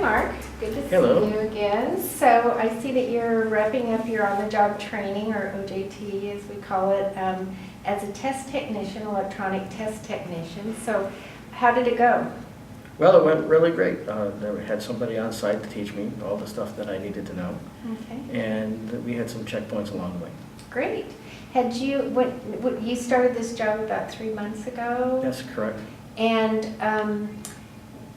Mark. Good to Hello. see you again. So I see that you're wrapping up your on-the-job training, or OJT as we call it, as a test technician, electronic test technician. So how did it go? Well, it went really great. I had somebody on site to teach me all the stuff that I needed to know. Okay. And we had some checkpoints along the way. Great. Had you, when you started this job about 3 months ago? That's correct. And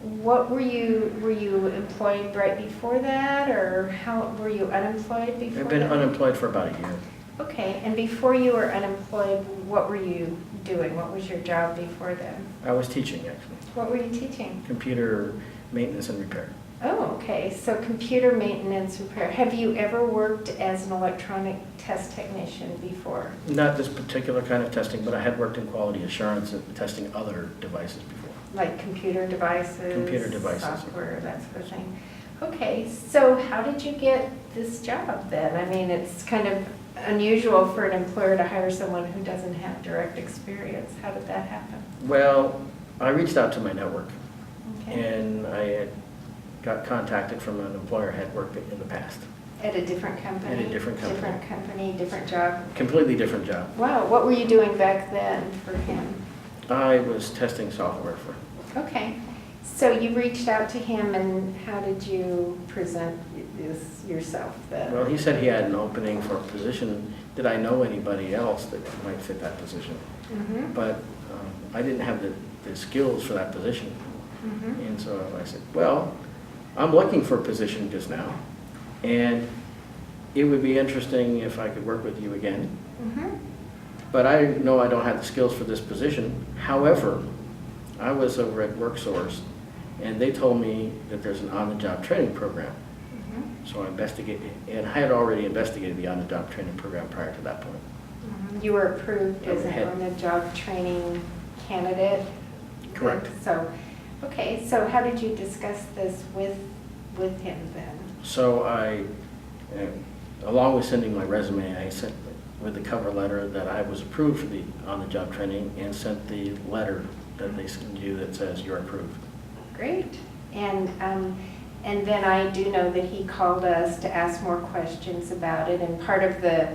what were you employed right before that, or how were you unemployed before I've been that? unemployed for about a year. Okay, and before you were unemployed, what were you doing? What was your job before then? I was teaching, actually. What were you teaching? Computer maintenance and repair. Oh, okay, so computer maintenance repair. Have you ever worked as an electronic test technician before? Not this particular kind of testing, but I had worked in quality assurance and testing other devices before. Like computer devices? Computer devices. Software, that sort of thing. Okay, so how did you get this job then? I mean, it's kind of unusual for an employer to hire someone who doesn't have direct experience. How did that happen? Well, I reached out to my network, Okay. and I had got contacted from an employer I had worked in the past. At a different company? At a different company. Different company, different job? Completely different job. Wow, what were you doing back then for him? I was testing software for him. Okay, so you reached out to him, and how did you present yourself then? Well, he said he had an opening for a position. Did I know anybody else that might fit that position? Mhm, But I didn't have the skills for that position. mhm. And so I said, well, I'm looking for a position just now, and it would be interesting if I could work with you again. Mhm. But I know I don't have the skills for this position. However, I was over at WorkSource, and they told me that there's an on-the-job training program. Mhm. So I investigated, and I had already investigated the on-the-job training program prior to that point. Mhm. You were approved as an Overhead. on-the-job training candidate? Correct. So, okay, so how did you discuss this with him then? So along with sending my resume, I sent with the cover letter that I was approved for the on-the-job training, and sent the letter that they send you that says you're approved. Great. And then I do know that he called us to ask more questions about it, and part of the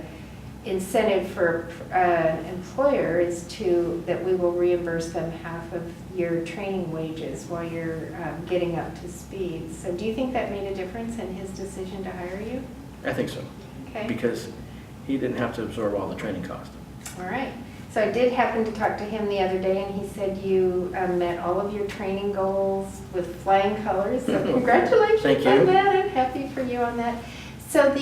incentive for an employer is that we will reimburse them half of your training wages while you're getting up to speed. So do you think that made a difference in his decision to hire you? I think so, Okay. because he didn't have to absorb all the training cost. All right. So I did happen to talk to him the other day, and he said you met all of your training goals with flying colors. So congratulations Thank you. on that. I'm happy for you on that. So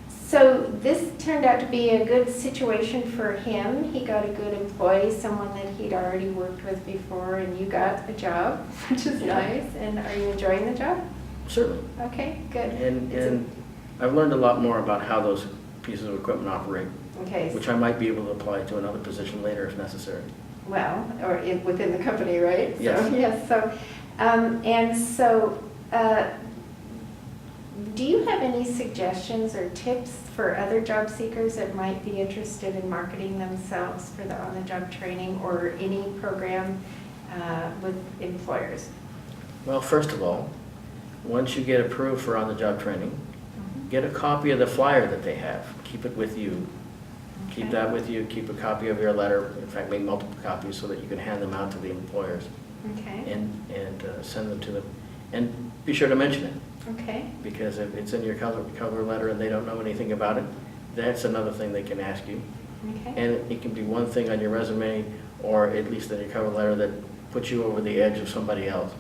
so this turned out to be a good situation for him. He got a good employee, someone that he'd already worked with before, and you got a job, which is nice. And are you enjoying the job? Certainly. Okay, good. And I've learned a lot more about how those pieces of equipment operate, Okay. which I might be able to apply to another position later if necessary. Well, or within the company, right? Yes. So, yes, so, do you have any suggestions or tips for other job seekers that might be interested in marketing themselves for the on-the-job training or any program with employers? Well, first of all, once you get approved for on-the-job training, Mhm. get a copy of the flyer that they have. Keep it with you. Keep Okay. that with you. Keep a copy of your letter. In fact, make multiple copies so that you can hand them out to the employers Okay, and send them to them. And be sure to mention it, okay, because if it's in your cover letter and they don't know anything about it, that's another thing they can ask you. okay. And it can be one thing on your resume, or at least in your cover letter, that puts you over the edge of somebody else.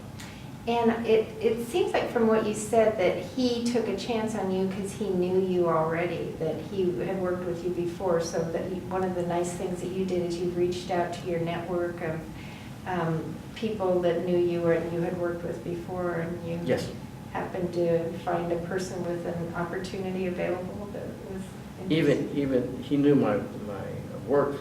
And it seems like from what you said that he took a chance on you because he knew you already, that he had worked with you before, so that one of the nice things that you did is you reached out to your network of people that knew you or you had worked with before, and you Yes. happened to find a person with an opportunity available that was Even he knew my work,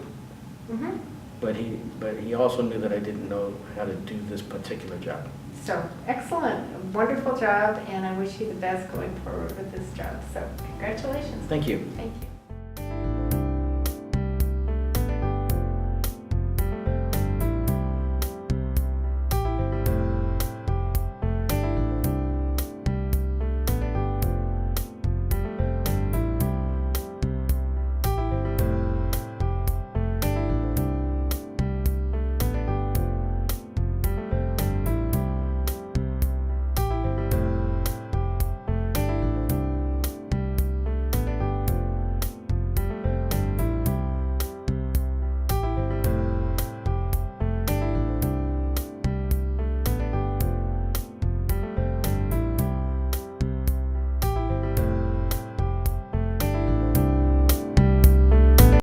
Mhm. but he also knew that I didn't know how to do this particular job. So, excellent, wonderful job, and I wish you the best going forward with this job. So, congratulations. Thank you. Thank you.